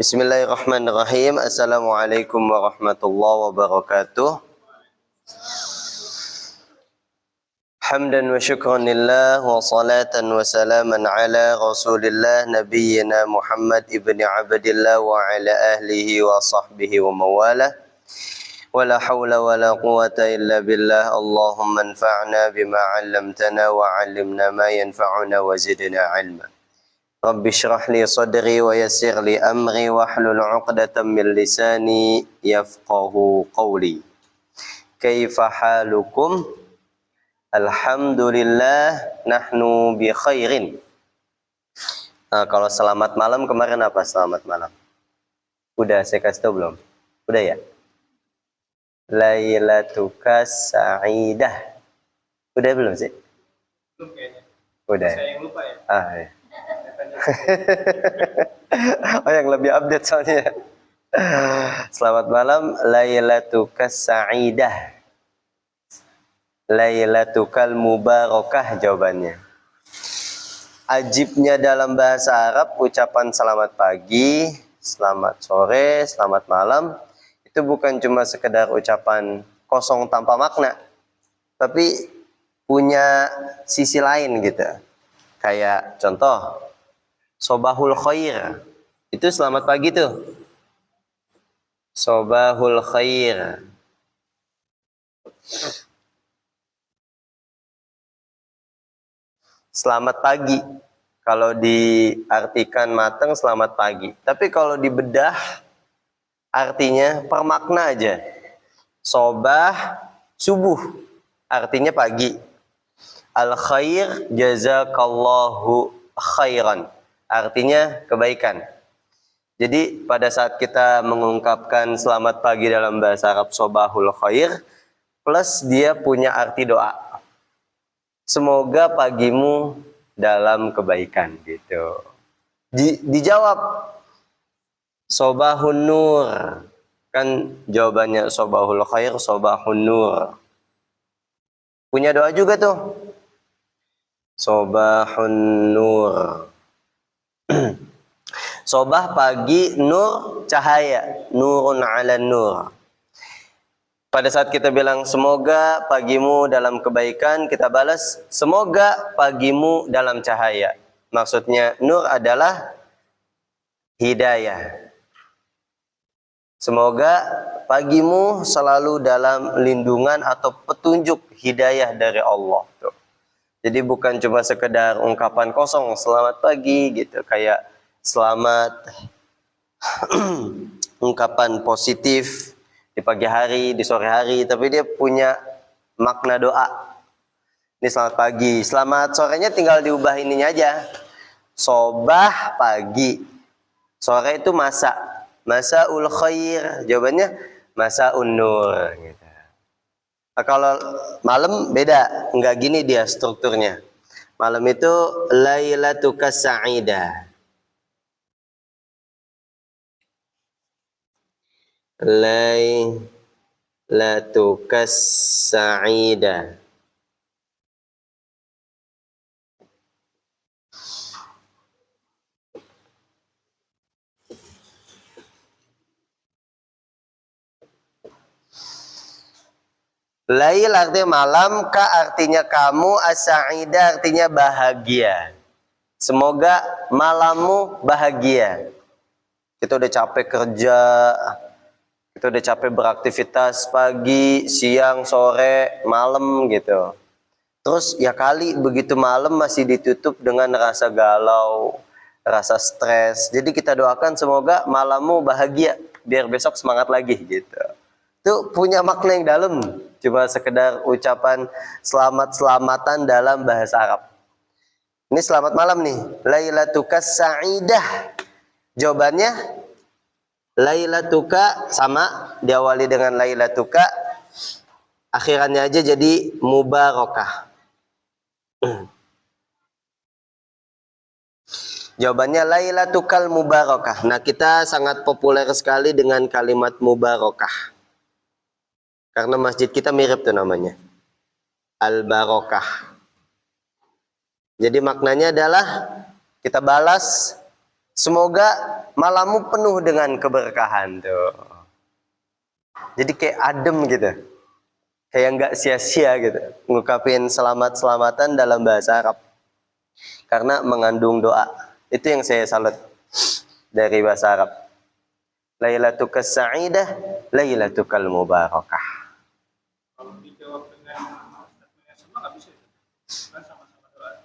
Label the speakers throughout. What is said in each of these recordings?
Speaker 1: Bismillahirrahmanirrahim. Assalamualaikum warahmatullahi wabarakatuh. Hamdan wa syukran lillah wa salatan wa salaman ala rasulillah nabiyyina Muhammad ibni Abdillah wa ala ahlihi wa sahbihi wa mawalah. Wa la hawla wa la quwata illa billah. Allahumma anfa'na bima 'allamtana wa 'allimna ma yanfa'una wa zidna 'ilma. Rabbi syrah li sadri wa yassir li amri wa hlul 'uqdatam min lisani yafqahu qawli. Kaifa halukum? Alhamdulillah nahnu bi khairin. Nah, kalau selamat malam kemarin apa selamat malam? Udah saya kasih tahu belum? Udah ya? Lailatuka sa'idah. Udah belum sih?
Speaker 2: Belum kayaknya.
Speaker 1: Udah.
Speaker 2: Saya yang lupa ya.
Speaker 1: Ya. Oh, yang lebih update soalnya. Selamat malam. Lailatuka sa'idah. Lailatukal mubarakah jawabannya. Ajibnya dalam bahasa Arab ucapan selamat pagi, selamat sore, selamat malam itu bukan cuma sekedar ucapan kosong tanpa makna, tapi punya sisi lain gitu. Kayak contoh Sobahul khair, itu selamat pagi tuh. Sobahul khair. Selamat pagi. Kalau diartikan matang selamat pagi. Tapi kalau dibedah artinya per makna aja. Sobah, subuh. Artinya pagi. Al khair, jazakallahu khairan. Artinya kebaikan. Jadi pada saat kita mengungkapkan selamat pagi dalam bahasa Arab sobahul khair, plus dia punya arti doa. Semoga pagimu dalam kebaikan gitu. Dijawab sobahun nur. Kan jawabannya sobahul khair, sobahun nur. Punya doa juga tuh. Sobahun nur. Sobah pagi, nur cahaya, nurun ala nur. Pada saat kita bilang semoga pagimu dalam kebaikan, kita balas semoga pagimu dalam cahaya. Maksudnya nur adalah hidayah. Semoga pagimu selalu dalam lindungan atau petunjuk hidayah dari Allah. Tuh. Jadi bukan cuma sekedar ungkapan kosong selamat pagi gitu, kayak selamat ungkapan positif di pagi hari, di sore hari, tapi dia punya makna doa. Ini selamat pagi, selamat sorenya tinggal diubah ininya aja. Sobah pagi, sore itu masa, masaul khair, jawabannya masaun nur. Gitu. Nah, kalau malam beda, nggak gini dia strukturnya. Malam itu lailatuka sa'idah. Lailatuka sa'idah. Lail artinya malam, ka artinya kamu, as-sa'idah artinya bahagia. Semoga malammu bahagia. Kita udah capek kerja, kita udah capek beraktivitas pagi, siang, sore, malam gitu. Terus ya kali begitu malam masih ditutup dengan rasa galau, rasa stres. Jadi kita doakan semoga malammu bahagia, biar besok semangat lagi gitu. Itu punya makna yang dalam. Cuma sekedar ucapan selamat-selamatan dalam bahasa Arab. Ini selamat malam nih. Lailatuka sa'idah. Jawabannya lailatuka sama diawali dengan lailatuka, akhirannya aja jadi mubarakah. Jawabannya lailatukal mubarakah. Nah, kita sangat populer sekali dengan kalimat mubarakah. Karena masjid kita mirip tuh namanya. Al-Barokah. Jadi maknanya adalah kita balas Semoga malammu penuh dengan keberkahan tuh. Jadi kayak adem gitu. Kayak nggak sia-sia gitu. Ngungkapin selamat-selamatan dalam bahasa Arab. Karena mengandung doa. Itu yang saya salut dari bahasa Arab. Lailatuka sa'idah, lailatukal mubarakah.
Speaker 2: Kalau dijawab dengan sama nggak bisa? Kan sama-sama doa.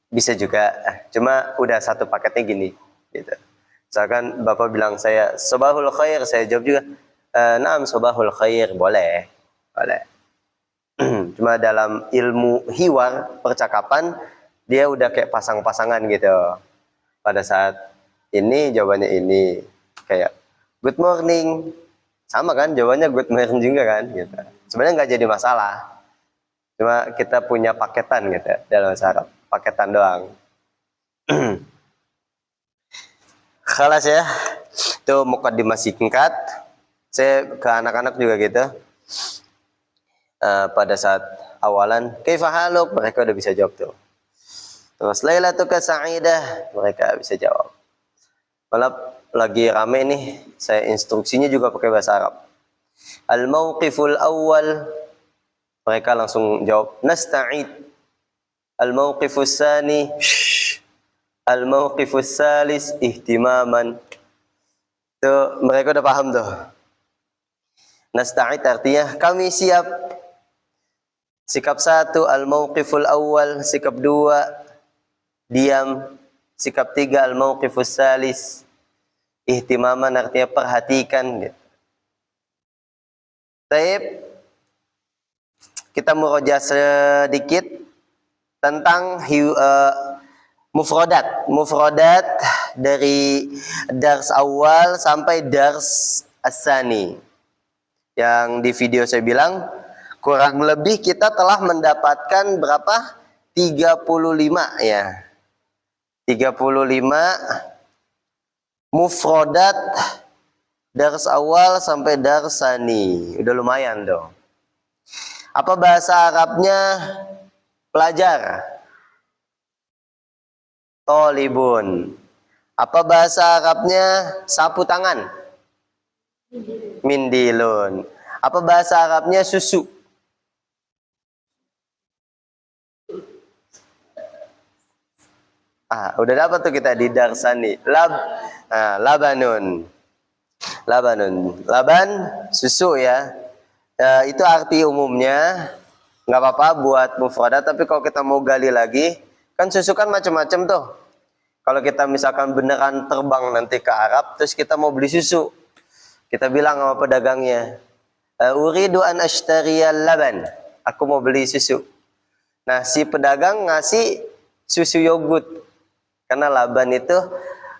Speaker 1: Bisa juga, cuma udah satu paketnya gini gitu. Misalkan Bapak bilang saya sobahul khair, saya jawab juga naam sobahul khair, boleh. Cuma dalam ilmu hiwar, percakapan, dia udah kayak pasang-pasangan gitu. Pada saat ini jawabannya ini, kayak good morning, sama kan jawabannya good morning juga kan gitu. Sebenarnya nggak jadi masalah, cuma kita punya paketan gitu dalam bahasa Arab, paketan doang. Khalas ya, itu mukaddimah singkat. Saya ke anak-anak juga gitu. Pada saat awalan, kaifa haluk, mereka udah bisa jawab tuh. Terus lailatuka sa'idah, mereka bisa jawab. Malah lagi rame nih, saya instruksinya juga pakai bahasa Arab. Al-mauqiful awal, mereka langsung jawab nasta'id. Al-mauqifus tsani, al-mauqifus tsalis ihtimaman. Tuh, mereka udah paham tuh. Nasta'id artinya kami siap. Sikap 1 al-mauqiful awal, sikap 2 diam, sikap 3 al-mauqifus tsalis ihtimaman artinya perhatikan gitu. Baik, kita murojaah sedikit tentang mufrodat dari dars awal sampai dars as-tsani. Yang di video saya bilang kurang lebih kita telah mendapatkan berapa? 35 ya. 35 mufrodat dars awal sampai dars tsani. Udah lumayan dong. Apa bahasa Arabnya pelajar? Tolibun. Apa bahasa Arabnya sapu tangan? Mindilun. Apa bahasa Arabnya susu? Udah dapat tuh kita di darsani. Labanun. Laban susu ya. Itu arti umumnya. Nggak apa-apa buat mufradat, tapi kalau kita mau gali lagi, kan susu kan macam-macam tuh. Kalau kita misalkan beneran terbang nanti ke Arab, terus kita mau beli susu, kita bilang sama pedagangnya, uridu an ashtariyal laban. Aku mau beli susu. Nah, si pedagang ngasih susu yogurt. Karena laban itu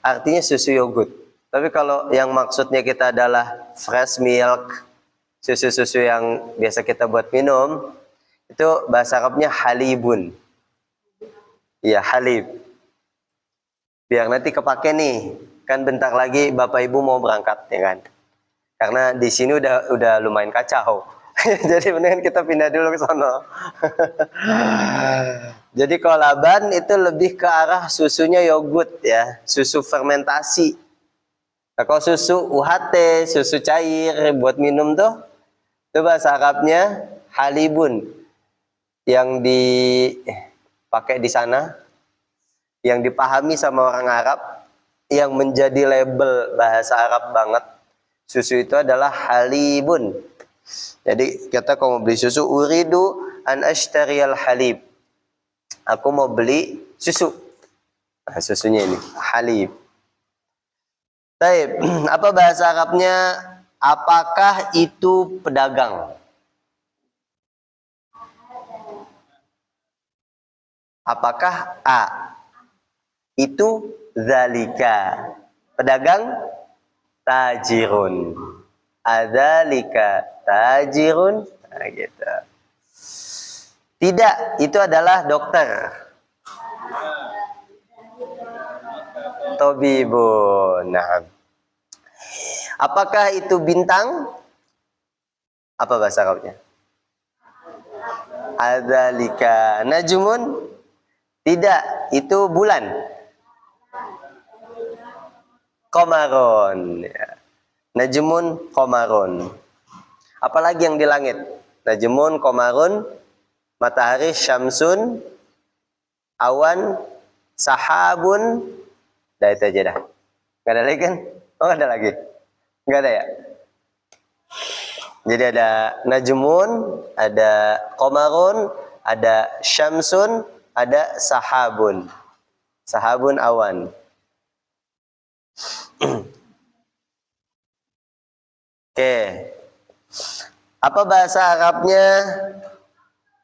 Speaker 1: artinya susu yogurt. Tapi kalau yang maksudnya kita adalah fresh milk, susu-susu yang biasa kita buat minum, itu bahasa Arabnya halibun. Iya, halib. Biar nanti kepake nih. Kan bentar lagi Bapak Ibu mau berangkat ya kan. Karena di sini udah lumayan kacau. Jadi mendingan kita pindah dulu ke sana. Jadi kalau laban itu lebih ke arah susunya yogurt ya, susu fermentasi. Nah, kalau susu UHT, susu cair buat minum tuh, itu bahasa Arabnya halibun. Yang dipakai di sana, yang dipahami sama orang Arab, yang menjadi label bahasa Arab banget, susu itu adalah halibun. Jadi kita kalau mau beli susu, uridu an ashtariyal halib. Aku mau beli susu. Nah, susunya ini halib. Baik, apa bahasa Arabnya? Apakah itu pedagang? Apakah A? Itu zalika. Pedagang tajirun. Adzalika tajirun. Nah, gitu. Tidak, itu adalah dokter. Tobibun. Nah. Apakah itu bintang? Apa bahasa Arabnya? Adzalika najmun? Tidak, itu bulan. qamarun. Ya. Najmun, qamarun. Apalagi yang di langit? Najmun, qamarun, matahari, syamsun, awan, sahabun. Dah itu aja dah. Gak ada lagi kan? Oh, gak ada lagi. Gak ada ya? Jadi ada najmun, ada qamarun, ada syamsun, ada sahabun. Sahabun awan. Oke. Apa bahasa Arabnya?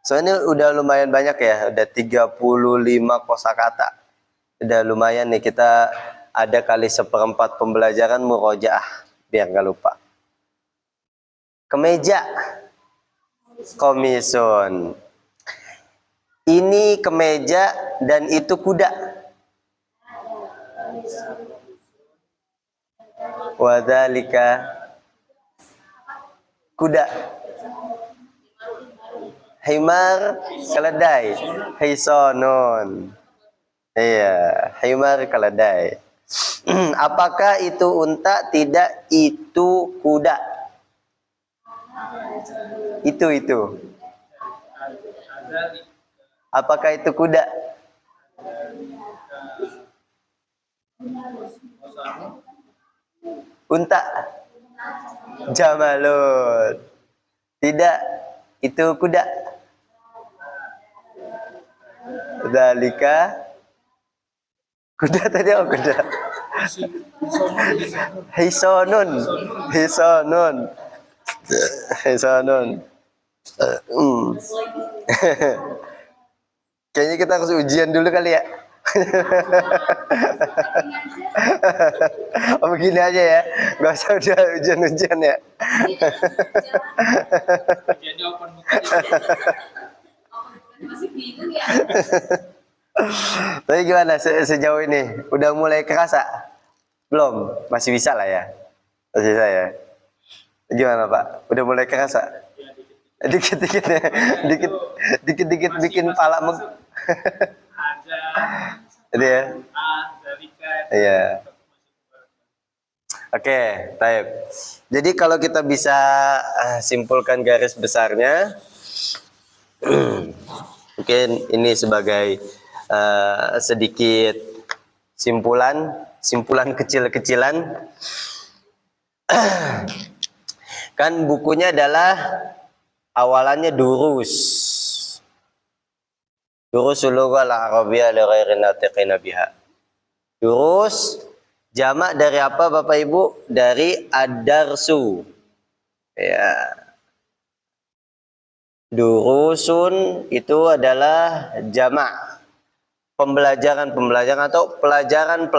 Speaker 1: Soalnya udah lumayan banyak ya, udah 35 kosakata. Udah lumayan nih, kita ada kali 1/4 pembelajaran murojaah biar nggak lupa. Kemeja, komisun. Ini kemeja dan itu kuda. Wadhalika kuda. Himar, keledai. Hisonun. Iya, himar, keledai. Apakah itu unta? Tidak, itu kuda. Itu. Apakah itu kuda? Unta. Jamalun. Tidak, itu kuda. Dalika kuda tadi apa kuda? Hisonun. Kayaknya kita harus ujian dulu kali ya. Oh, begini aja ya, nggak usah udah ujian ya.
Speaker 2: Jadi open book aja.
Speaker 3: Masih bingung ya.
Speaker 1: Tapi gimana sejauh ini? Udah mulai kerasa? Belum? Masih bisa lah ya? Masih bisa ya? Gimana Pak? Udah mulai kerasa? Dikit-dikit ya? Dikit-dikit bikin pala
Speaker 2: Ada
Speaker 1: Jadi ya?
Speaker 2: Dalika.
Speaker 1: Iya. Oke, baik. Jadi kalau kita bisa simpulkan garis besarnya, mungkin ini sebagai sedikit simpulan kecil-kecilan. Kan bukunya adalah awalannya durus. Durusul lughal arabiyyah li ghairi natiqina biha. Durus jamak dari apa Bapak Ibu? Dari ad-darsu. Ya. Durusun itu adalah jamak. Pembelajaran atau pelajaran.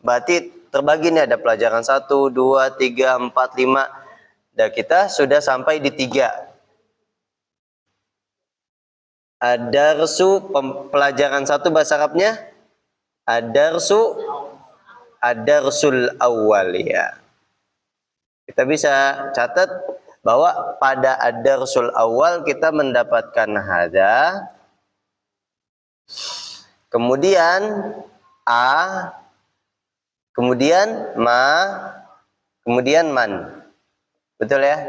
Speaker 1: Berarti terbagi nih, ada pelajaran 1, 2, 3, 4, 5. Dan kita sudah sampai di 3. Ad-darsu, pelajaran 1 bahasa Arabnya ad-darsu, ad-darsul awwal ya. Kita bisa catat bahwa pada ad-darsul awal kita mendapatkan hada, kemudian a, kemudian ma, kemudian man. Betul ya?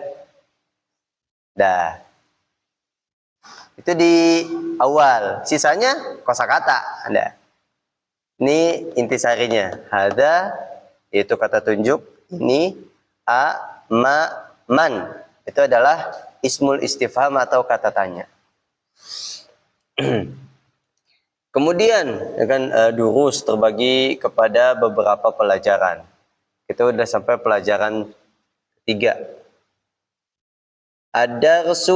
Speaker 1: Dah. Itu di awal. Sisanya kosakata. Ada. Ini intisarinya. Hada yaitu kata tunjuk. Ini a, ma, man. Itu adalah ismul istifham atau kata tanya. Kemudian durus terbagi kepada beberapa pelajaran. Itu udah sampai pelajaran 3. Ad-darsu,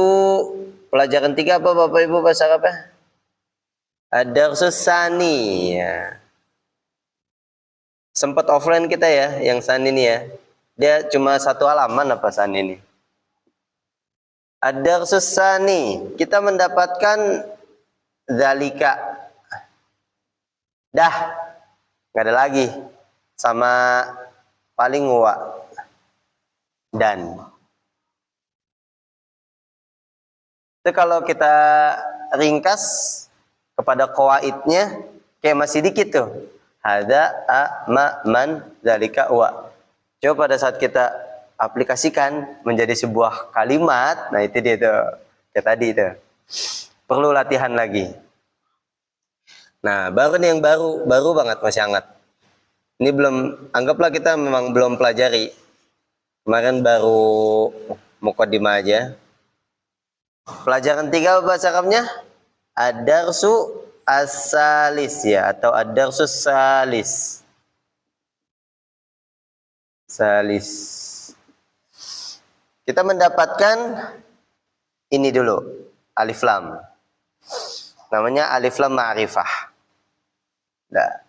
Speaker 1: pelajaran 3 apa Bapak Ibu bahasa Arabnya? Ad-darsu sani ya. Sempat offline kita ya yang sani ini ya. Dia cuma 1 halaman apa sani ini? Ad-darsu sani, kita mendapatkan zalika. Dah, nggak ada lagi. Sama paling wa dan. Itu kalau kita ringkas kepada qawaidnya kayak masih dikit tuh. Hada, a, ma, man, zalika, wa. Coba pada saat kita aplikasikan menjadi sebuah kalimat, nah itu dia tuh, kayak tadi itu. Perlu latihan lagi. Nah, baru nih yang baru banget, masih hangat. Ini belum, anggaplah kita memang belum pelajari. Kemarin baru mukaddimah aja. Pelajaran 3 bahasa Arabnya ad-darsu as-salis ya, atau ad-darsu salis. Salis. Kita mendapatkan ini dulu, alif lam. Namanya alif lam ma'rifah. Dah.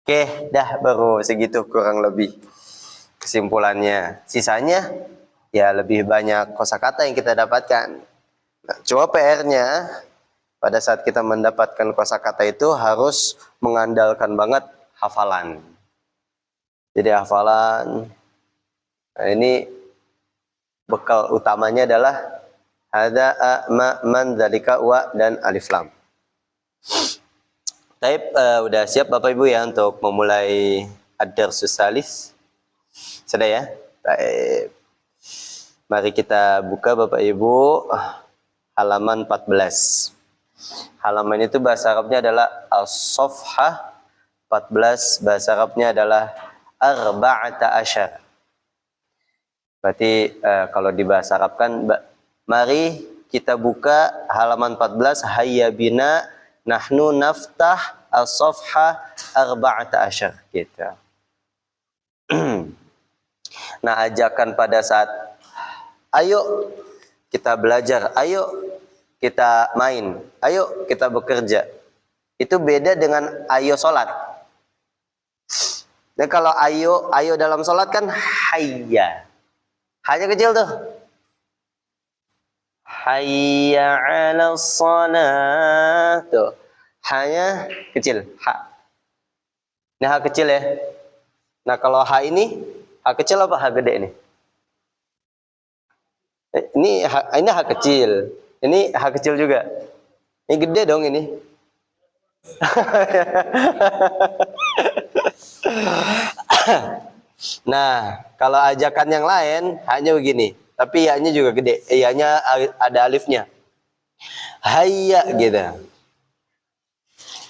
Speaker 1: Oke, dah baru segitu kurang lebih kesimpulannya. Sisanya ya lebih banyak kosakata yang kita dapatkan. Nah, cuma PR-nya pada saat kita mendapatkan kosakata itu harus mengandalkan banget hafalan. Jadi hafalan. Nah, ini bekal utamanya adalah hada, a, ma, man, zalika, wa, dan alif lam. Taib, udah siap Bapak Ibu ya untuk memulai ad-darsus salis? Sudah ya? Taib. Mari kita buka Bapak Ibu halaman 14. Halaman itu bahasa Arabnya adalah as-safhah 14, bahasa Arabnya adalah arba'ata asyar. Berarti kalau di bahasa Arab kan, mari kita buka halaman 14, hayya bina nahnu naftah as-safhah arba'ata asyar gitu. Nah, ajakan pada saat ayo kita belajar, ayo kita main, ayo kita bekerja, itu beda dengan ayo sholat. Dan kalau ayo dalam sholat kan hayya, hanya kecil tuh, hayya ala sholat tuh, hanya kecil, ha. Ini ha kecil ya. Nah kalau ha ini, ha kecil apa ha gede nih? Ini ha kecil, ini ha kecil juga. Ini gede dong ini. Nah, kalau ajakan yang lain hanya begini, tapi ya-nya juga gede. Ya-nya ada alifnya. Hayya gitu.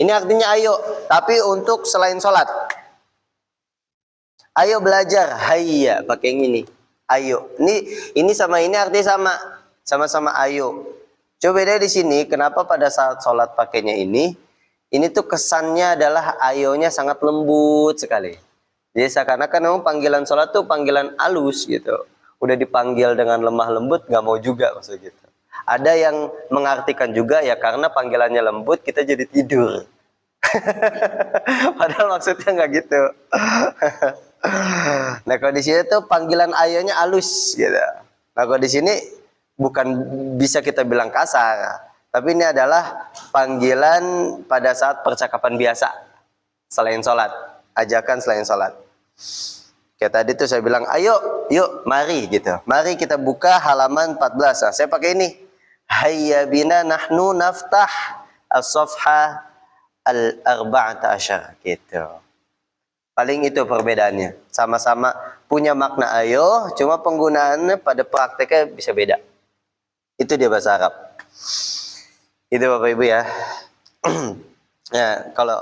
Speaker 1: Ini artinya ayo, tapi untuk selain sholat. Ayo belajar, hayya, pakai yang ini. Ayo. Ini sama ini artinya sama. Sama-sama ayo. Coba beda di sini, kenapa pada saat sholat pakainya ini? Ini tuh kesannya adalah ayonya sangat lembut sekali. Jadi seakan-akan memang panggilan sholat tuh panggilan halus gitu. Udah dipanggil dengan lemah lembut, nggak mau juga maksud gitu. Ada yang mengartikan juga ya karena panggilannya lembut kita jadi tidur. Padahal maksudnya nggak gitu. Nah kalau di sini tuh panggilan ayonya halus gitu. Nah kalau di sini bukan bisa kita bilang kasar, tapi ini adalah panggilan pada saat percakapan biasa selain sholat, ajakan selain sholat. Kayak tadi tuh saya bilang, ayo, yuk, mari gitu. Mari kita buka halaman 14. Nah, saya pakai ini. Hayya bina nahnu naftah as-safha al-arba'ata asyar gitu. Paling itu perbedaannya. Sama-sama punya makna ayo, cuma penggunaannya pada prakteknya bisa beda. Itu dia bahasa Arab. Itu Bapak Ibu ya. Ya, kalau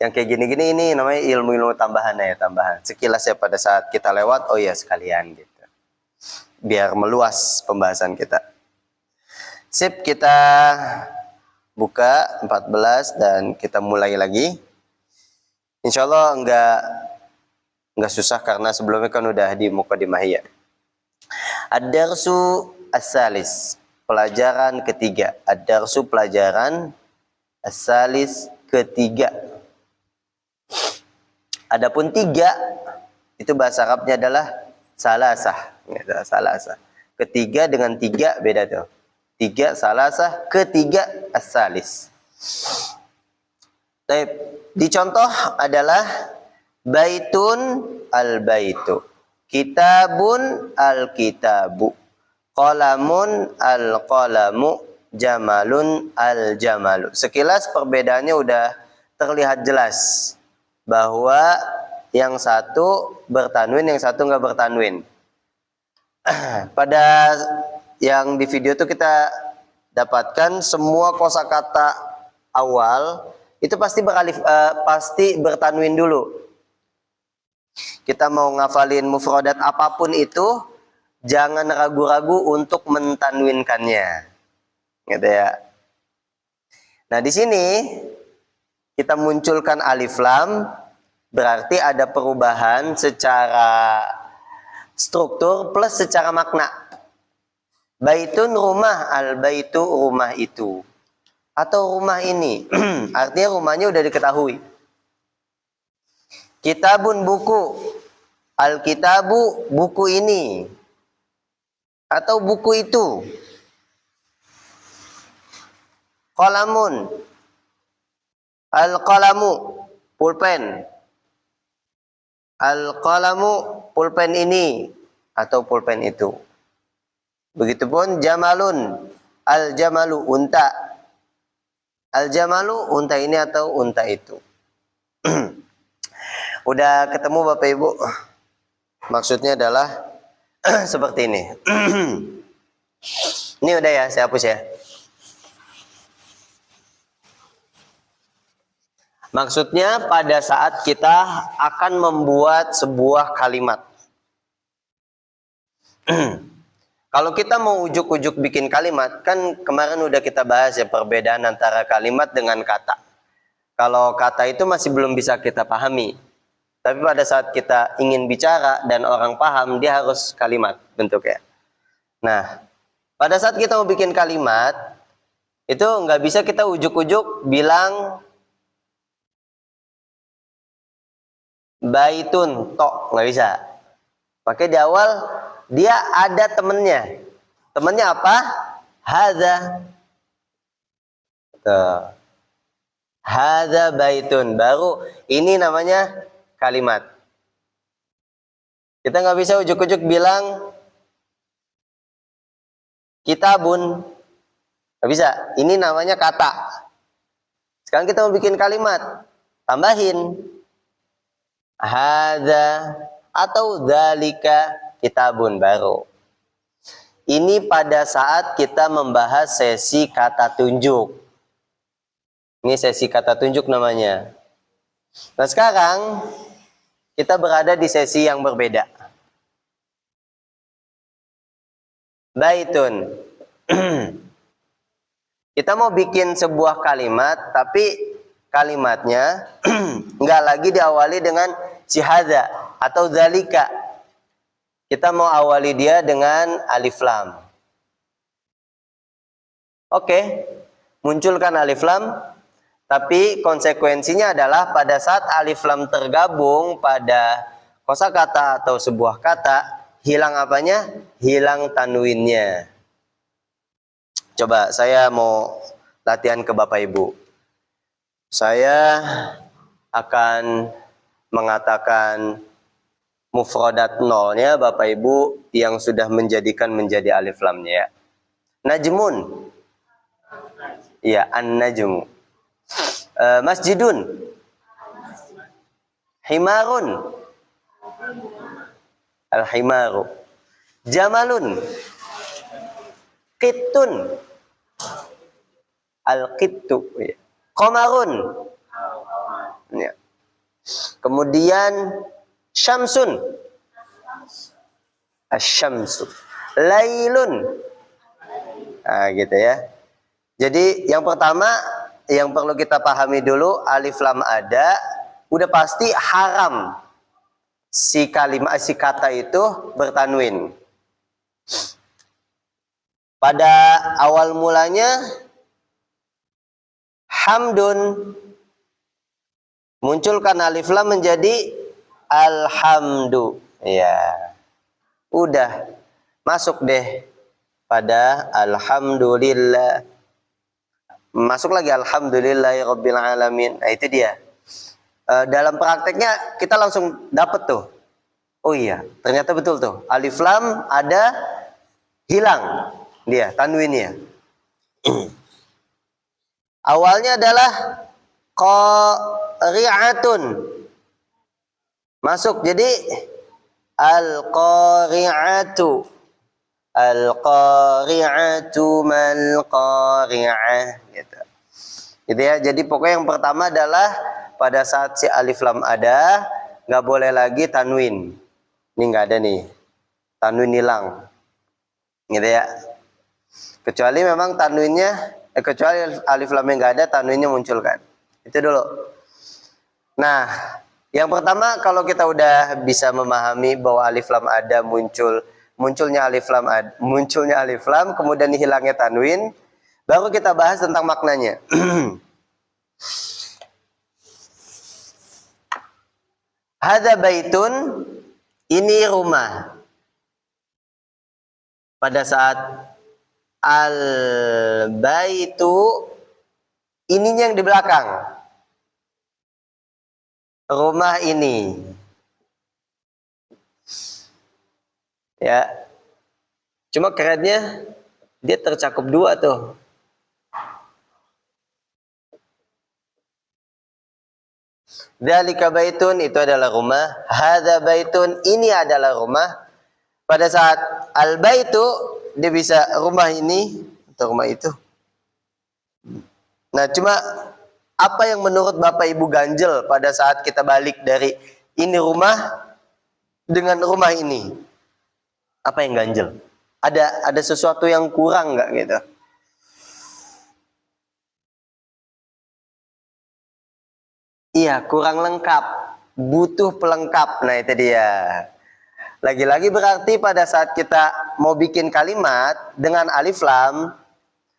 Speaker 1: yang kayak gini-gini ini namanya ilmu-ilmu tambahan ya, tambahan. Sekilas ya pada saat kita lewat, oh ya sekalian gitu. Biar meluas pembahasan kita. Sip, kita buka 14 dan kita mulai lagi. Insya Allah enggak susah karena sebelumnya kan udah di muqaddimah ya. Ad-darsu as-salis, pelajaran ketiga. Ad-darsu pelajaran as-salis ketiga. Adapun 3 itu bahasa Arabnya adalah salasah. Gitu, salasah. Ketiga dengan 3 beda tuh. 3 salasah, ketiga as-salis. Baik, dicontoh adalah baitun al-baitu, kitabun al-kitabu, qalamun al-qalamu, jamalun al-jamalu. Sekilas perbedaannya udah terlihat jelas bahwa yang satu bertanwin, yang satu nggak bertanwin. Pada yang di video itu kita dapatkan semua kosakata awal itu pasti bertanwin dulu. Kita mau ngafalin mufradat apapun itu, jangan ragu-ragu untuk mentanwinkannya. Gitu ya. Nah, di sini kita munculkan alif lam, berarti ada perubahan secara struktur plus secara makna. Baitun rumah, al baitu rumah itu. Atau rumah ini, artinya rumahnya udah diketahui. Kitabun buku, al kitabu buku ini. Atau buku itu. Qalamun, al qalamu pulpen. Al qalamu pulpen ini atau pulpen itu. Begitupun jamalun, al jamalu unta. Al jamalu unta ini atau unta itu. Udah ketemu Bapak Ibu? Maksudnya adalah seperti ini. Ini udah ya, saya hapus ya. Maksudnya pada saat kita akan membuat sebuah kalimat. Kalau kita mau ujuk-ujuk bikin kalimat, kan kemarin udah kita bahas ya perbedaan antara kalimat dengan kata. Kalau kata itu masih belum bisa kita pahami. Tapi pada saat kita ingin bicara dan orang paham, dia harus kalimat bentuknya. Nah, pada saat kita mau bikin kalimat, itu nggak bisa kita ujuk-ujuk bilang baitun tok, nggak bisa. Pakai di awal dia ada temennya. Temennya apa? Hadza. Tuh. Hadza baitun. Baru ini namanya kalimat. Kita nggak bisa ujuk-ujuk bilang kitabun. Nggak bisa. Ini namanya kata. Sekarang kita mau bikin kalimat. Tambahin. Hadza atau dzalika kitabun baru. Ini pada saat kita membahas sesi kata tunjuk. Ini sesi kata tunjuk namanya. Nah, sekarang kita berada di sesi yang berbeda. Baitun. Kita mau bikin sebuah kalimat, tapi kalimatnya nggak lagi diawali dengan si hadza atau dzalika. Kita mau awali dia dengan alif lam. Oke, munculkan alif lam, tapi konsekuensinya adalah pada saat alif lam tergabung pada kosakata atau sebuah kata, hilang apanya? Hilang tanwinnya. Coba saya mau latihan ke Bapak Ibu. Saya akan mengatakan mufradat nolnya Bapak Ibu yang sudah menjadi alif lamnya ya. Najmun. Iya, an-najmu. Masjidun. Himarun. Al-himaru. Jamalun. Qittun. Al-qittu. Qamarun. Ya. Kemudian syamsun. Asy-syamsu. Lailun. Nah, gitu ya. Jadi yang pertama yang perlu kita pahami dulu, alif lam ada, udah pasti haram si kata itu bertanwin. Pada awal mulanya hamdun, munculkan alif lam menjadi alhamdu. Ya. Udah masuk deh pada alhamdulillah. Masuk lagi alhamdulillahirabbil alamin. Nah, itu dia. Dalam prakteknya kita langsung dapat tuh. Oh iya, ternyata betul tuh. Alif lam ada, hilang dia tanwinnya. Awalnya adalah Qari'atun. Masuk jadi al-qari'atu. Al-qari'atu mal-qari'ah gitu. Gitu ya. Jadi pokoknya yang pertama adalah pada saat si alif lam ada, nggak boleh lagi tanwin. Ini nggak ada nih. Tanwin hilang. Gitu ya. Kecuali memang tanwinnya kecuali alif lam yang nggak ada, tanwinnya muncul kan. Itu dulu. Nah, yang pertama kalau kita udah bisa memahami bahwa alif lam ada munculnya alif lam kemudian hilangnya tanwin, baru kita bahas tentang maknanya. Hadza baitun, ini rumah. Pada saat al-baitu, ininya yang di belakang. Rumah ini. Ya. Cuma kerennya dia tercakup dua tuh. Dzalika baitun, itu adalah rumah. Hadza baitun, ini adalah rumah. Pada saat al-baitu, dia bisa rumah ini atau rumah itu. Nah, cuma apa yang menurut Bapak Ibu ganjel pada saat kita balik dari ini rumah dengan rumah ini? Apa yang ganjel? Ada sesuatu yang kurang nggak gitu? Iya, kurang lengkap. Butuh pelengkap. Nah, itu dia. Lagi-lagi berarti pada saat kita mau bikin kalimat dengan alif lam,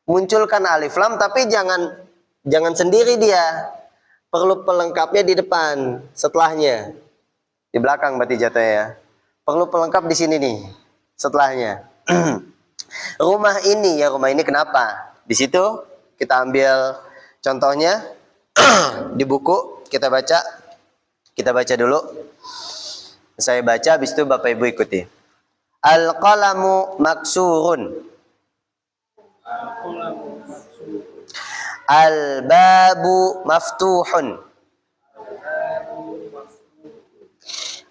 Speaker 1: munculkan alif lam tapi jangan sendiri dia. Perlu pelengkapnya di depan, setelahnya. Di belakang berarti jatuhnya ya. Perlu pelengkap di sini nih, setelahnya. Rumah ini kenapa? Di situ kita ambil contohnya di buku, kita baca dulu. Saya baca, habis itu Bapak Ibu ikuti. Al-qalamu maksurun. Al-babu maftuhun.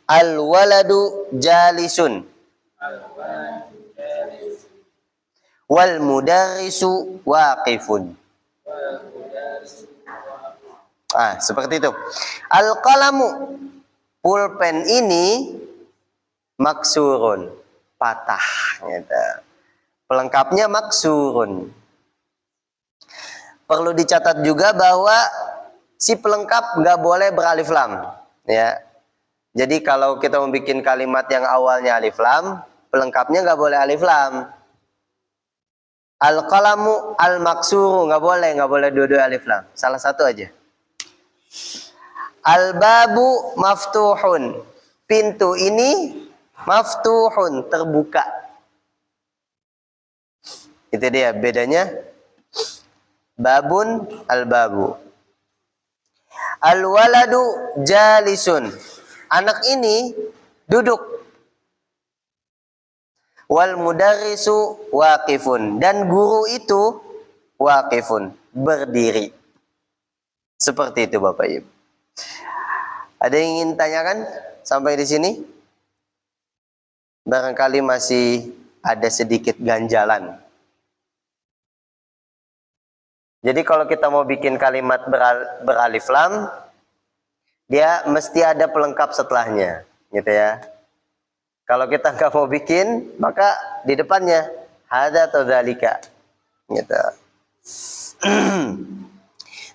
Speaker 1: Al-waladu jalisun. Wal mudarrisu waqifun. Seperti itu. Al-qalamu, pulpen ini maksurun, patah gitu. Pelengkapnya maksurun. Perlu dicatat juga bahwa si pelengkap nggak boleh beralif lam, ya. Jadi kalau kita membuat kalimat yang awalnya alif lam, pelengkapnya nggak boleh alif lam. Al-qalamu al-maksuru nggak boleh dua-dua alif lam, salah satu aja. Al-babu maftuhun, pintu ini maftuhun, terbuka. Itu dia bedanya. Babun, al-babu. Al-waladu jalisun, anak ini duduk. Wal mudarrisu waqifun, dan guru itu waqifun, berdiri. Seperti itu Bapak Ibu. Ada yang ingin tanyakan sampai di sini? Barangkali masih ada sedikit ganjalan. Jadi kalau kita mau bikin kalimat beralif lam, dia mesti ada pelengkap setelahnya, gitu ya. Kalau kita nggak mau bikin, maka di depannya hadza atau dzalika, gitu.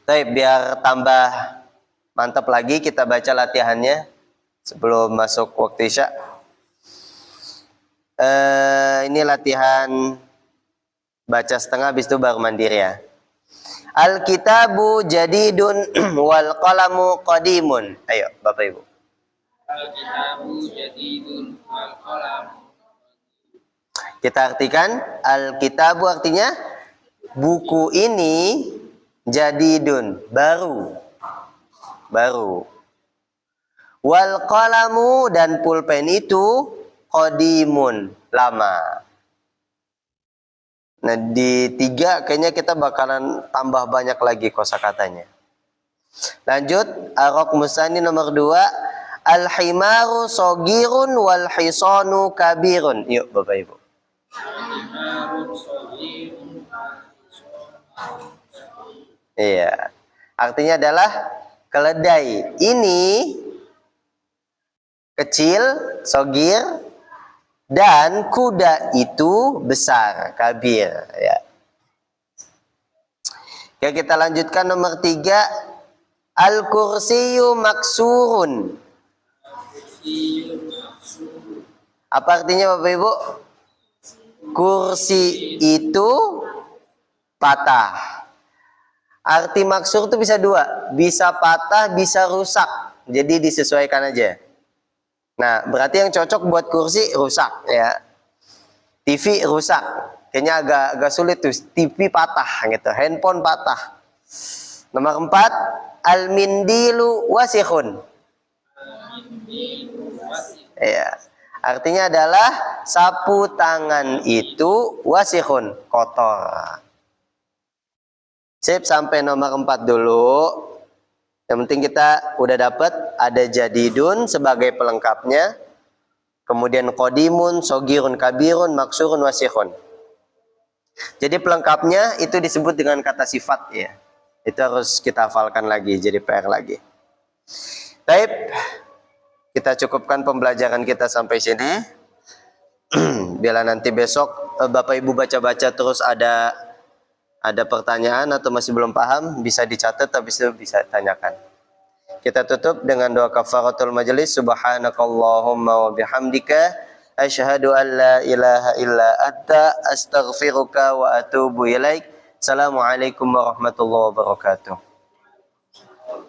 Speaker 1: Tapi biar tambah mantap lagi, kita baca latihannya sebelum masuk waktu isya. Ini latihan baca setengah, habis itu baru mandiri ya. Al-kitabu jadidun wal qalamu qadimun. Ayo Bapak Ibu.
Speaker 3: Al-kitabu jadidun wal qalamu.
Speaker 1: Kita artikan al-kitabu artinya buku ini, jadidun baru. Wal qalamu, dan pulpen itu qadimun, lama. Nah di 3 kayaknya kita bakalan tambah banyak lagi kosakatanya. Lanjut, ar-raqmu tsani nomor 2, al-himaru shagirun wal hisanu kabirun. Yuk Bapak Ibu.
Speaker 3: Al-himaru shaghirun.
Speaker 1: Iya. Artinya adalah keledai ini kecil, shagir, dan kuda itu besar, kabir, ya. Oke, kita lanjutkan nomor 3, al-kursiyu maksurun. Apa artinya Bapak Ibu? Kursi itu patah. Arti maksur itu bisa 2, bisa patah, bisa rusak. Jadi disesuaikan aja. Nah, berarti yang cocok buat kursi rusak, ya. TV rusak, kayaknya agak sulit tuh. TV patah gitu, handphone patah. Nomor 4, al-mindilu wasikhun. Ya, artinya adalah sapu tangan itu wasikhun, kotor. Sip, sampai nomor 4 dulu. Yang penting kita udah dapat ada jadidun sebagai pelengkapnya. Kemudian qadimun, shagirun, kabirun, maksurun, wasikhun. Jadi pelengkapnya itu disebut dengan kata sifat, ya. Itu harus kita hafalkan lagi, jadi PR lagi. Baik, kita cukupkan pembelajaran kita sampai sini. Bila nanti besok Bapak Ibu baca-baca terus ada pertanyaan atau masih belum paham, bisa dicatat, habis itu bisa tanyakan. Kita tutup dengan doa kafaratul majelis. Subhanakallahumma wa bihamdika asyhadu an la ilaha illa anta astaghfiruka wa atubu ilaik. Assalamualaikum warahmatullahi wabarakatuh.